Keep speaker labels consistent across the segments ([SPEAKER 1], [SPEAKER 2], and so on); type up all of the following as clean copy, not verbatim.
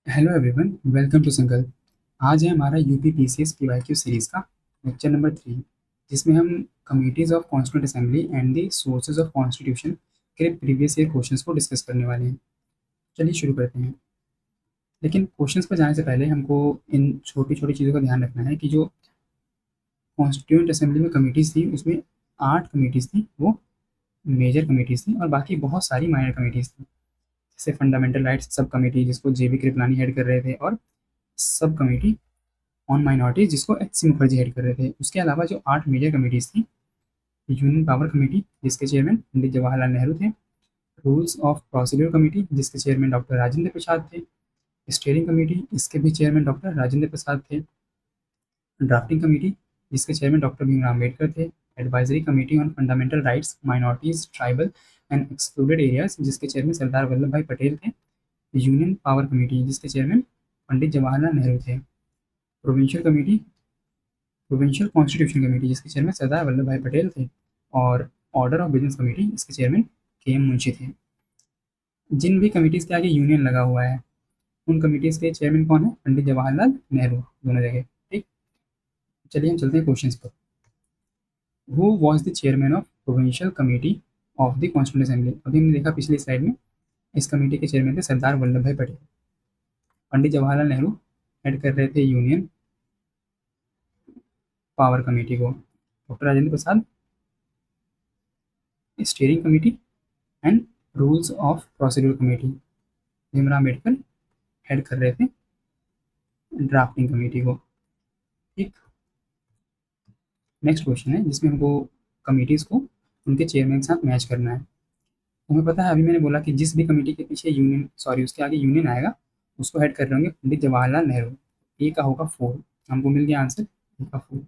[SPEAKER 1] Hello everyone, welcome to संकल्प। आज है हमारा यूपी पीसीएस पीवाईक्यू सीरीज का लेक्चर नंबर 3, जिसमें हम committees of constituent assembly and the sources of constitution के प्रीवियस ईयर क्वेश्चंस को डिस्कस करने वाले हैं। चलिए शुरू करते हैं। लेकिन क्वेश्चंस पर जाने से पहले हमको इन छोटी छोटी चीज़ों का ध्यान रखना है कि जो कॉन्स्टिट्यूंट असेंबली में कमिटीज़ थी उसमें 8 कमिटीज़ थी, वो मेजर कमिटीज़ थी, और बाकी बहुत सारी माइनर कमिटीज़ थी। जैसे फंडामेंटल राइट्स सब कमिटी, जिसको जेबी कृपलानी हेड कर रहे थे, और सब कमेटी ऑन माइनॉरिटीज, जिसको एच सी मुखर्जी हेड कर रहे थे। उसके अलावा जो 8 मेजर कमेटीज थी: यूनियन पावर कमेटी, जिसके चेयरमैन पंडित जवाहरलाल नेहरू थे; रूल्स ऑफ प्रोसीड्यूर कमेटी, जिसके चेयरमैन डॉक्टर राजेंद्र प्रसाद थे; स्टीयरिंग कमेटी, इसके भी चेयरमैन डॉक्टर राजेंद्र प्रसाद थे; ड्राफ्टिंग कमेटी, जिसके चेयरमैन डॉक्टर भीमराव अम्बेडकर थे; advisory committee on fundamental rights, minorities, tribal and excluded areas, जिसके चेयरमैन सरदार वल्लभ भाई पटेल थे; यूनियन पावर कमेटी, जिसके चेयरमैन पंडित जवाहरलाल नेहरू थे; provincial committee, provincial constitution committee, जिसके चेयरमैन सरदार वल्लभ भाई पटेल थे; और ऑर्डर ऑफ बिजनेस कमेटी, इसके चेयरमैन के एम मुंशी थे। जिन भी कमिटीज़ के आगे यूनियन लगा हुआ है, उन कमिटीज़ के चेयरमैन कौन है? पंडित जवाहरलाल नेहरू, दोनों जगह। ठीक, चलिए हम चलते हैं क्वेश्चन पर। Who was the chairman of provincial committee of the constituent assembly? अभी हमने देखा पिछली स्लाइड में, इस कमेटी के चेयरमैन थे सरदार वल्लभ भाई पटेल। पंडित जवाहरलाल नेहरू हेड कर रहे थे यूनियन पावर कमेटी को। Doctor Rajendra Prasad steering committee and rules of procedure committee. Bhimrao Ambedkar head कर रहे थे ड्राफ्टिंग कमेटी को। ठीक, नेक्स्ट क्वेश्चन है जिसमें हमको कमिटीज़ को उनके चेयरमैन के साथ मैच करना है। हमें पता है, अभी मैंने बोला कि जिस भी कमेटी के पीछे यूनियन, सॉरी, उसके आगे यूनियन आएगा, उसको हेड कर रहे होंगे पंडित जवाहरलाल नेहरू। ए का होगा 4, हमको मिल गया आंसर, ए का 4।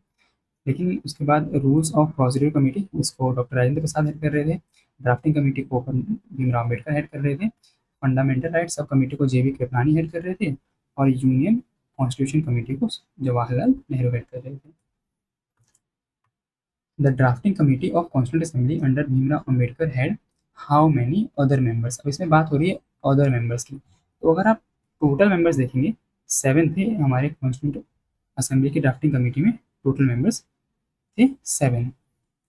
[SPEAKER 1] लेकिन उसके बाद रूल्स ऑफ प्रोसीड्यूर कमेटी, इसको डॉक्टर राजेंद्र प्रसाद हेड कर रहे थे; ड्राफ्टिंग कमेटी को भीमराव अम्बेडकर हेड कर रहे थे; फंडामेंटल राइट्स सब कमेटी को जेबी कृपलानी हेड कर रहे थे; और यूनियन कॉन्स्टिट्यूशन कमेटी को जवाहरलाल नेहरू हेड कर रहे थे। The drafting committee of constituent assembly under Bhimrao Ambedkar had how many other members? अब इसमें बात हो रही है अदर मेंबर्स की। तो अगर आप टोटल मेंबर्स देखेंगे, 7 थे हमारे कॉन्स्टिट्यूंट असेंबली की ड्राफ्टिंग कमेटी में। टोटल मेंबर्स थे 7।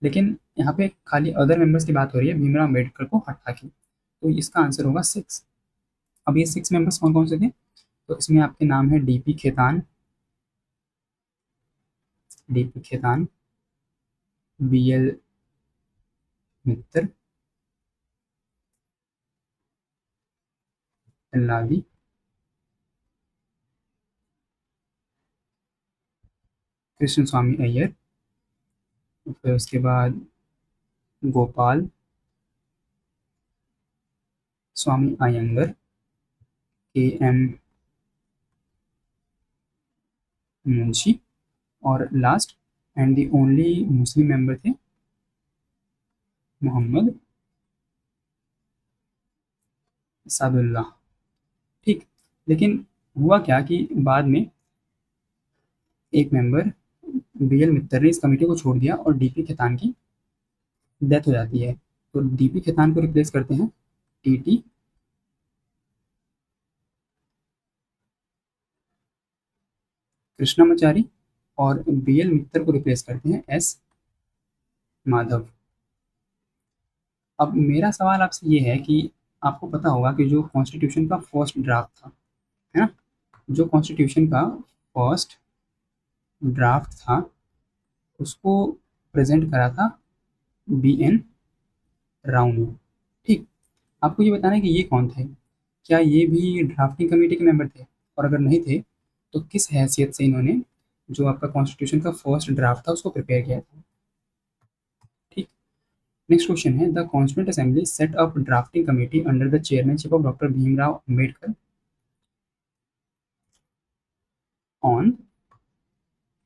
[SPEAKER 1] लेकिन यहाँ पे खाली अदर मेंबर्स की बात हो रही है भीमराव अम्बेडकर को हटा के, तो इसका आंसर होगा 6। अब ये 6 मेंबर्स कौन कौन से थे? तो इसमें आपके नाम है डीपी खेतान, डीपी खेतान, बी एल मित्तर, लाली, कृष्ण स्वामी अय्यर, फिर उसके बाद गोपाल स्वामी अयंगर, के एम मुंशी, और last and the only Muslim member थे मोहम्मद सादुल्लाह। ठीक, लेकिन हुआ क्या कि बाद में एक मेंबर बी एल मित्तर ने इस कमेटी को छोड़ दिया और डीपी खेतान की डेथ हो जाती है। तो डीपी खेतान को रिप्लेस करते हैं टीटी कृष्णामाचारी, और बी एल मित्तर को रिप्लेस करते हैं एस माधव। अब मेरा सवाल आपसे ये है कि आपको पता होगा कि जो कॉन्स्टिट्यूशन का फर्स्ट ड्राफ्ट था, है ना, जो कॉन्स्टिट्यूशन का फर्स्ट ड्राफ्ट था, उसको प्रेजेंट करा था बी एन राव ने। ठीक, आपको ये बताना है कि ये कौन थे। क्या ये भी ड्राफ्टिंग कमेटी के मेंबर थे? और अगर नहीं थे, तो किस हैसियत से इन्होंने जो आपका कॉन्स्टिट्यूशन का फर्स्ट ड्राफ्ट था उसको प्रिपेयर किया था? ठीक, नेक्स्ट क्वेश्चन है, the constituent assembly set up drafting committee under the chairmanship of doctor Bhimrao Ambedkar on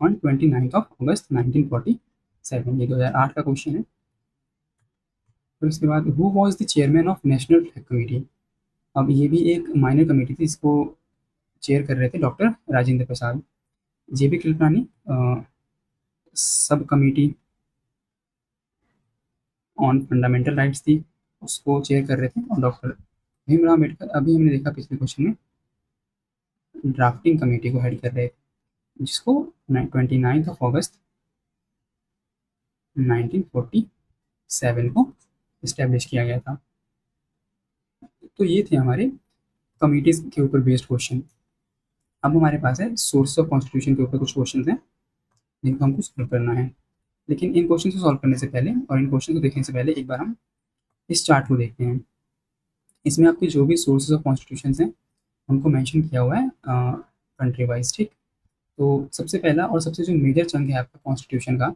[SPEAKER 1] on 29 अगस्त 1947। ये 2008 का क्वेश्चन है। फिर उसके बाद who was the chairman of national flag committee? अब ये भी एक माइनर कमेटी थी, इसको चेयर कर रहे थे doctor Rajendra Prasad. J B Kripalani sub committee on fundamental rights थी, उसको चेयर कर रहे थे, और डॉक्टर भीमराव अम्बेडकर, अभी हमने देखा पिछले क्वेश्चन में, ड्राफ्टिंग कमेटी को हेड कर रहे थे, जिसको 29 अगस्त 1947 को इस्टेब्लिश किया गया था। तो ये थे हमारे कमिटीज़ के ऊपर बेस्ड क्वेश्चन। अब हमारे पास है सोर्स ऑफ कॉन्स्टिट्यूशन के ऊपर कुछ क्वेश्चन हैं जिनको हमको सॉल्व करना है। लेकिन इन क्वेश्चन को सॉल्व करने से पहले और इन क्वेश्चन को देखने से पहले एक बार हम इस चार्ट को देखते हैं। इसमें आपके जो भी सोर्सेज ऑफ कॉन्स्टिट्यूशन हैं उनको मेंशन किया हुआ है कंट्री वाइज। ठीक, तो सबसे पहला और सबसे जो मेजर चंक है आपका कॉन्स्टिट्यूशन का,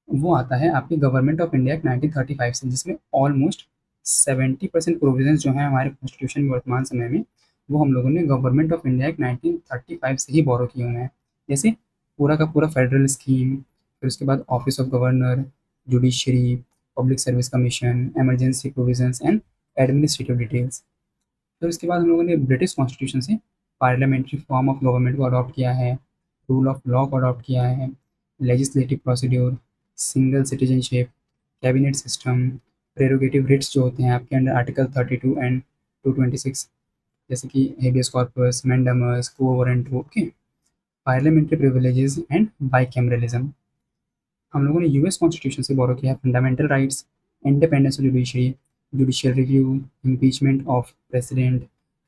[SPEAKER 1] वो आता है आपके गवर्नमेंट ऑफ इंडिया एक्ट 1935 से, जिसमें ऑलमोस्ट 70% प्रोविजंस जो हैं हमारे कॉन्स्टिट्यूशन में वर्तमान समय में, वो हम लोगों ने गवर्नमेंट ऑफ इंडिया एक्ट 1935 से ही बोरो किए हुए हैं। जैसे पूरा का पूरा फेडरल स्कीम, फिर उसके बाद office of governor, judiciary, public service commission, emergency provisions and administrative details. फिर उसके बाद हम लोगों ने ब्रिटिश कॉन्स्टिट्यूशन से पार्लियामेंट्री फॉर्म ऑफ गवर्नमेंट को अडॉप्ट किया है, रूल ऑफ लॉ को अडॉप्ट किया है, legislative procedure, single citizenship, cabinet system, prerogative writs जो होते हैं आपके अंडर आर्टिकल 32 एंड 226, जैसे कि habeas corpus, mandamus, quo warrant, okay, parliamentary privileges and bicameralism. हम लोगों ने यूएस कॉन्स्टिट्यूशन से बोरो किया है fundamental rights, independence of judiciary, judicial review, impeachment of president,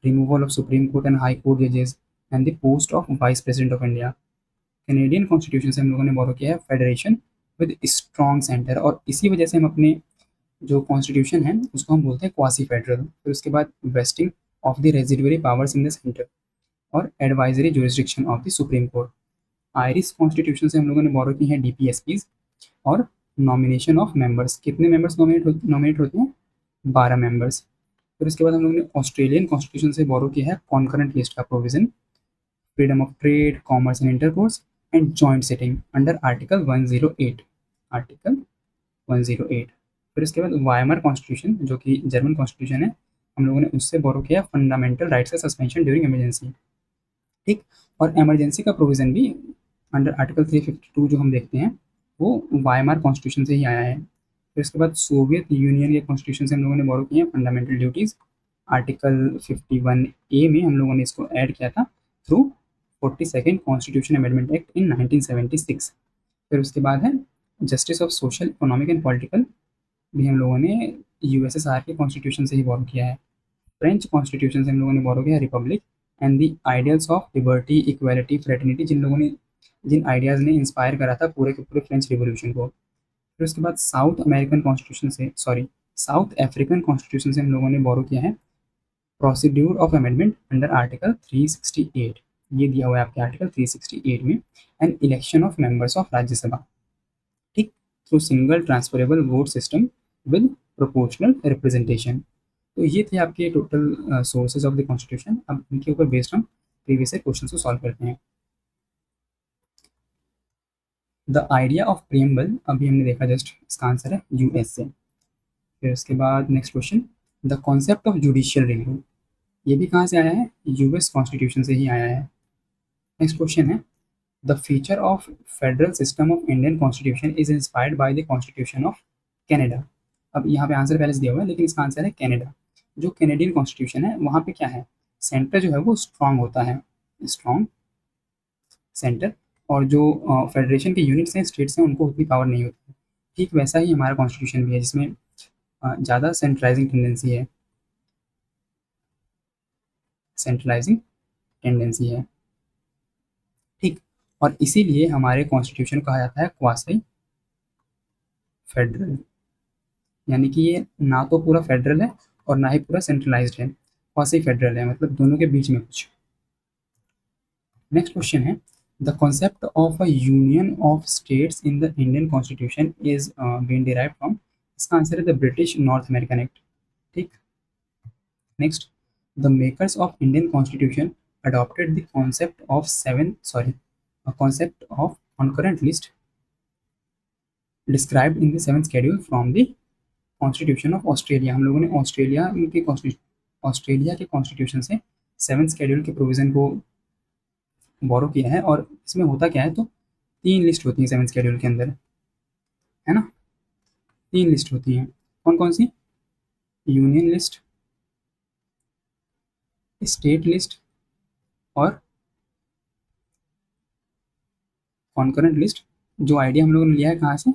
[SPEAKER 1] removal of supreme court and high court जजेस and the post of vice president of India. Canadian constitution से हम लोगों ने बोरो किया है फेडरेशन विद स्ट्रॉन्ग सेंटर, और इसी वजह से हम अपने जो कॉन्स्टिट्यूशन है उसको हम बोलते हैं क्वासी फेडरल। फिर उसके बाद vesting of the residuary powers in the centre और advisory jurisdiction of the supreme court. Irish constitution से हम लोगों ने बोरो की हैं डीपीएसपीज और नॉमिनेशन ऑफ मेंबर्स। कितने मेंबर्स नॉमिनेट होते हैं? 12 मेंबर्स। फिर उसके बाद हम लोगों ने ऑस्ट्रेलियन कॉन्स्टिट्यूशन से बोरो किया है कॉन्करेंट लिस्ट का provision, freedom of trade, commerce and intercourse and joint sitting under article 108, article 108। फिर उसके बाद वाइमर कॉन्स्टिट्यूशन जो कि जर्मन कॉन्स्टिट्यूशन है, हम लोगों ने उससे बोरो किया फंडामेंटल राइट्स का सस्पेंशन ड्यूरिंग इमरजेंसी। ठीक, और इमरजेंसी का प्रोविजन भी अंडर आर्टिकल 352 जो हम देखते हैं वो वाइमार कॉन्स्टिट्यूशन से ही आया है। फिर उसके बाद सोवियत यूनियन के कॉन्स्टिट्यूशन से हम लोगों ने बोरो किए हैं फंडामेंटल ड्यूटीज़, आर्टिकल 51A में हम लोगों ने इसको ऐड किया था through 42nd constitution amendment act in 1976। फिर उसके बाद है justice of social, economic and political, भी हम लोगों ने यूएसएसआर के कॉन्स्टिट्यूशन से ही बोरो किया है। फ्रेंच कॉन्स्टिट्यूशन से हम लोगों ने बोरो किया republic and the ideals of liberty, equality, fraternity, जिन आइडियाज़ ने इंस्पायर करा था पूरे के पूरे फ्रेंच रिवॉल्यूशन को। फिर उसके बाद साउथ अफ्रीकन कॉन्स्टिट्यूशन से हम लोगों ने बोरो किया है procedure of amendment under article 368। ये दिया हुआ है आपके आर्टिकल 368 में, and election of members of Rajya Sabha, ठीक, through single transferable vote system with proportional representation. तो ये थे आपके total sources of the constitution. अब इनके ऊपर बेस्ड हम प्रीवियस क्वेश्चन को सॉल्व करते हैं। द आइडिया ऑफ प्रियम्बल अभी हमने देखा, जस्ट इसका आंसर है यूएस से। फिर उसके बाद next question, the concept of judicial review, ये भी कहाँ से आया है? यूएस कॉन्स्टिट्यूशन से ही आया है। नेक्स्ट क्वेश्चन है, the feature of federal system of Indian constitution is inspired by the constitution of Canada. अब यहाँ पे आंसर पहले से दिया हुआ है लेकिन इसका आंसर है कनाडा। जो कैनेडियन कॉन्स्टिट्यूशन है वहाँ पे क्या है, सेंटर जो है वो स्ट्रांग होता है, स्ट्रांग सेंटर, और जो फेडरेशन के यूनिट्स हैं, स्टेट्स हैं, उनको उतनी पावर नहीं होती है। ठीक वैसा ही हमारा कॉन्स्टिट्यूशन भी है जिसमें ज़्यादा सेंट्रलाइजिंग टेंडेंसी है, सेंट्रलाइजिंग टेंडेंसी है। ठीक, और इसीलिए हमारे कॉन्स्टिट्यूशन को कहा जाता है क्वासी फेडरल, यानी कि ये ना तो पूरा फेडरल है और ना ही पूरा सेंट्रलाइज्ड है, क्वासी फेडरल है, मतलब दोनों के बीच में कुछ। नेक्स्ट क्वेश्चन है, the concept of a union of states in the Indian constitution is been derive from, इसका आंसर है the British North American act. ठीक, next, the makers of Indian constitution adopted the concept of concurrent list described in the seventh schedule from the constitution of Australia. हम लोगों ने Australia के constitution से seventh schedule के provision को बोरो किया है। और इसमें होता क्या है, तो 3 लिस्ट होती हैं सेवन्थ शेड्यूल के अंदर, है ना, 3 लिस्ट होती हैं। कौन कौन सी? यूनियन लिस्ट, स्टेट लिस्ट और कॉन्करेंट लिस्ट, जो आइडिया हम लोगों ने लिया है कहाँ से,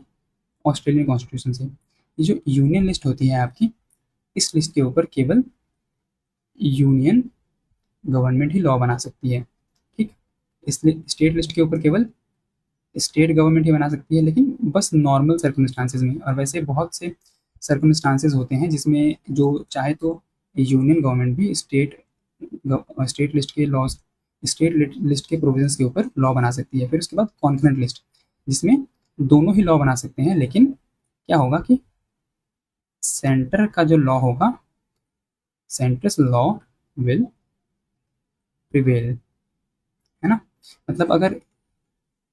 [SPEAKER 1] ऑस्ट्रेलियन कॉन्स्टिट्यूशन से। ये जो यूनियन लिस्ट होती है आपकी, इस लिस्ट के ऊपर केवल यूनियन गवर्नमेंट ही लॉ बना सकती है, ठीक। इसलिए स्टेट लिस्ट के ऊपर केवल स्टेट गवर्नमेंट ही बना सकती है, लेकिन बस नॉर्मल सर्कमस्टांसेस में। और वैसे बहुत से सर्कमस्टांसेस होते हैं जिसमें जो चाहे तो यूनियन गवर्नमेंट भी स्टेट लिस्ट के लॉज, स्टेट लिस्ट के प्रोविजंस के ऊपर लॉ बना सकती है। फिर उसके बाद कॉन्करेंट लिस्ट, जिसमें दोनों ही लॉ बना सकते हैं, लेकिन क्या होगा कि सेंटर का जो लॉ होगा, सेंटर्स लॉ विल प्रिवेल, है ना। मतलब अगर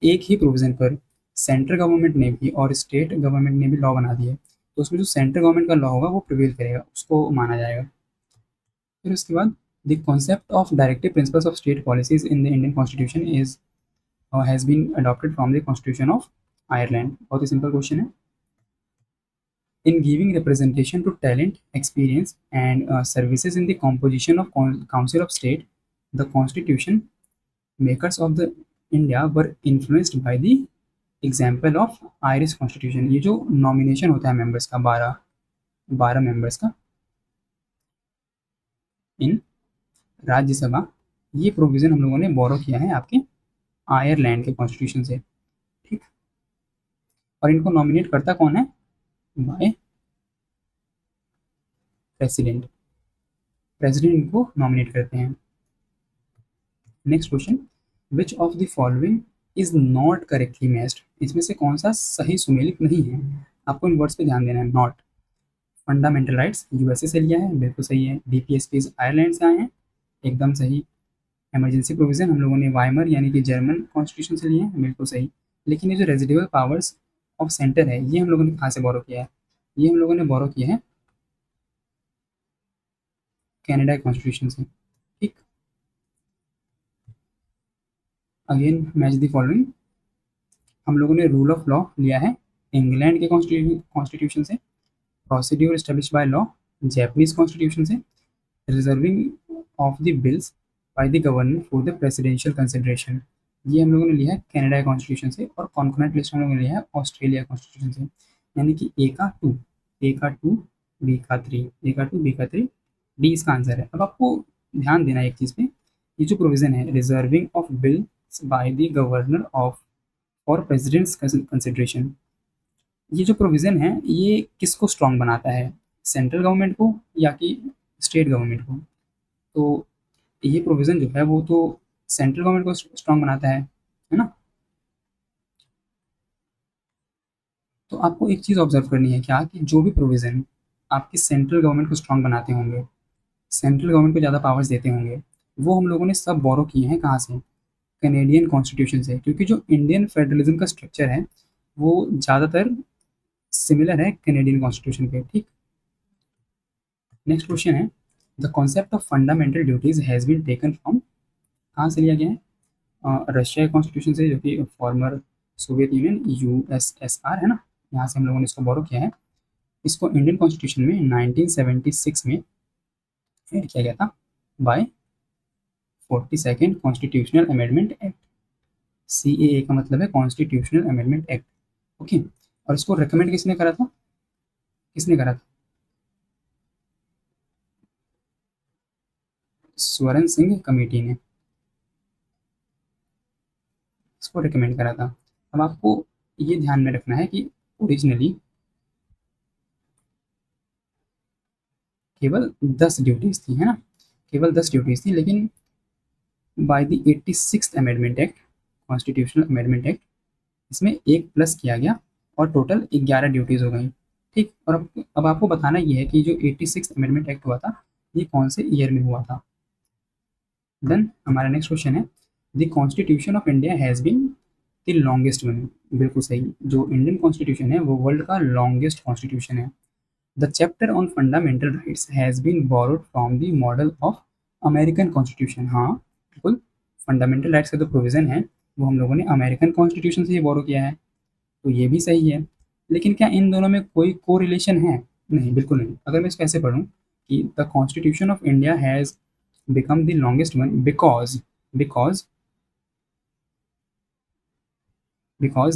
[SPEAKER 1] एक ही प्रोविजन पर सेंट्रल गवर्नमेंट ने भी और स्टेट गवर्नमेंट ने भी लॉ बना दिए, तो उसमें जो सेंट्रल गवर्नमेंट का लॉ होगा वो प्रिवेल करेगा, उसको माना जाएगा। फिर उसके बाद the concept of directive principles of state policies in the Indian constitution is has been adopted from the constitution of Ireland. बहुत ही सिंपल क्वेश्चन है। In giving representation to talent, experience, and services in the composition of Council of State, the Constitution makers of the India were influenced by the example of Irish constitution. ये जो nomination होता है members का, 12 members का इन राज्यसभा, ये provision हम लोगों ने बोरो किया है आपके आयरलैंड के कॉन्स्टिट्यूशन से, ठीक। और इनको नॉमिनेट करता कौन है, बाय प्रेसिडेंट, प्रेसिडेंट इनको नॉमिनेट करते हैं। Next question, which of the following is not correctly matched, इसमें से कौन सा सही सुमेलित नहीं है। आपको इन वर्ड्स पे ध्यान देना है। नॉट, फंडामेंटल राइट्स यूएसए से लिया है, बिल्कुल सही है। डीपीएसपीज आयरलैंड से आए हैं, एकदम सही। इमरजेंसी प्रोविजन हम लोगों ने वाइमर यानी कि जर्मन कॉन्स्टिट्यूशन से लिए हैं, बिल्कुल सही। लेकिन ये जो रेजिडुअल पावर्स ऑफ सेंटर है, ये हम लोगों ने कहाँ से बोरो किया है, ये हम लोगों ने बोरो किया है कनाडा कॉन्स्टिट्यूशन से, ठीक। अगेन मैच द फॉलोइंग, हम लोगों ने रूल ऑफ लॉ लिया है इंग्लैंड के कॉन्स्टिट्यूशन से, procedure establish by law Japanese constitution से, reserving of the bills by the governor for the presidential consideration, ये हम लोगों ने लिया है कनाडा कॉन्स्टिट्यूशन से। और कॉन्करेंट लिस्ट हम लोगों ने लिया है ऑस्ट्रेलिया कॉन्स्टिट्यूशन से। यानी कि ए का 2, ए का 2, बी का 3, ए का 2, बी का 3, डी इसका आंसर है। अब आपको ध्यान देना है एक चीज़ पे, ये जो प्रोविजन है reserving of bills by the governor of for president's consideration, ये जो प्रोविज़न है ये किसको स्ट्रॉन्ग बनाता है, सेंट्रल गवर्नमेंट को या कि स्टेट गवर्नमेंट को। तो ये प्रोविज़न जो है वो तो सेंट्रल गवर्नमेंट को स्ट्रॉन्ग बनाता है ना। तो आपको एक चीज़ ऑब्जर्व करनी है क्या, कि जो भी प्रोविज़न आपकी सेंट्रल गवर्नमेंट को स्ट्रॉन्ग बनाते होंगे, सेंट्रल गवर्नमेंट को ज़्यादा पावर्स देते होंगे, वो हम लोगों ने सब बोरो किए हैं कहाँ से, कैनेडियन कॉन्स्टिट्यूशन से। क्योंकि जो इंडियन फेडरलिज्म का स्ट्रक्चर है वो ज़्यादातर सिमिलर है कैनेडियन कॉन्स्टिट्यूशन के, ठीक। नेक्स्ट क्वेश्चन है, the concept of fundamental duties has been taken from, कहाँ से लिया गया है, रशिया कॉन्स्टिट्यूशन से, जो कि फॉर्मर सोवियत यूनियन यूएसएसआर है ना, यहाँ से हम लोगों ने इसको बोरो किया है। इसको इंडियन कॉन्स्टिट्यूशन में 1976 में ऐड किया गया था by 42nd constitutional amendment act. CAA का मतलब है कॉन्स्टिट्यूशनल अमेंडमेंट एक्ट, ओके। और इसको रिकमेंड किसने करा था, किसने करा था, स्वर्ण सिंह कमेटी ने इसको रिकमेंड करा था। अब आपको ये ध्यान में रखना है कि ओरिजिनली केवल 10 ड्यूटीज थी, है ना, केवल 10 ड्यूटीज थी। लेकिन by the 86th amendment act, constitutional amendment act, इसमें एक प्लस किया गया और टोटल 11 ड्यूटीज हो गई, ठीक। और अब आपको बताना ये है कि जो 86th अमेंडमेंट एक्ट हुआ था ये कौन से ईयर में हुआ था। देन हमारा नेक्स्ट क्वेश्चन है, the constitution of India has been the longest one, बिल्कुल सही। जो इंडियन कॉन्स्टिट्यूशन है वो वर्ल्ड का लॉन्गेस्ट कॉन्स्टिट्यूशन है। The chapter on fundamental rights has been borrowed from the model of American constitution, हाँ बिल्कुल, फंडामेंटल राइट्स का जो प्रोविज़न है वो हम लोगों ने अमेरिकन कॉन्स्टिट्यूशन से ही बोरो किया है, तो ये भी सही है। लेकिन क्या इन दोनों में कोई को रिलेशन है, नहीं, बिल्कुल नहीं। अगर मैं इसको ऐसे पढ़ूँ कि the constitution of India has become the longest one because because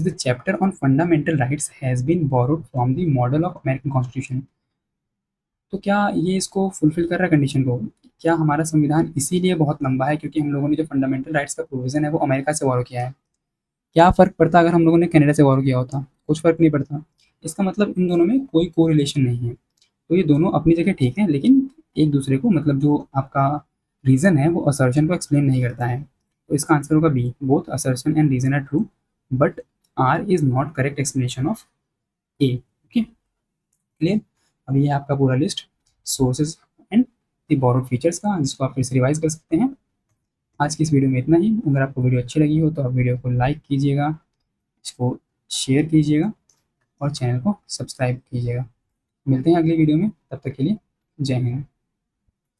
[SPEAKER 1] the chapter on fundamental rights has been borrowed from the model of American constitution. तो क्या ये इसको फुलफिल कर रहा है कंडीशन को? क्या हमारा संविधान इसीलिए बहुत लंबा है क्योंकि हम लोगों ने जो फंडामेंटल राइट्स का प्रोविजन है वो अमेरिका से बोरो किया है? क्या फ़र्क पड़ता अगर हम लोगों ने कनाडा से बोरो किया होता? कुछ फ़र्क नहीं पड़ता। इसका मतलब इन दोनों में कोई कोरिलेशन नहीं है। तो ये दोनों अपनी जगह ठीक है, लेकिन एक दूसरे को मतलब जो आपका रीज़न है वो असर्शन को एक्सप्लेन नहीं करता है। तो इसका आंसर होगा B, both assertion and reason are true but R is not correct explanation of A. Okay, clear? अब ये है आपका पूरा list sources and the borrowed features का, जिसको आप फिर से रिवाइज कर सकते हैं। आज की इस वीडियो में इतना ही। अगर आपको वीडियो अच्छी लगी हो तो आप वीडियो को लाइक कीजिएगा, इसको शेयर कीजिएगा और चैनल को सब्सक्राइब कीजिएगा। मिलते हैं अगली वीडियो में, तब तक के लिए जय हिंद।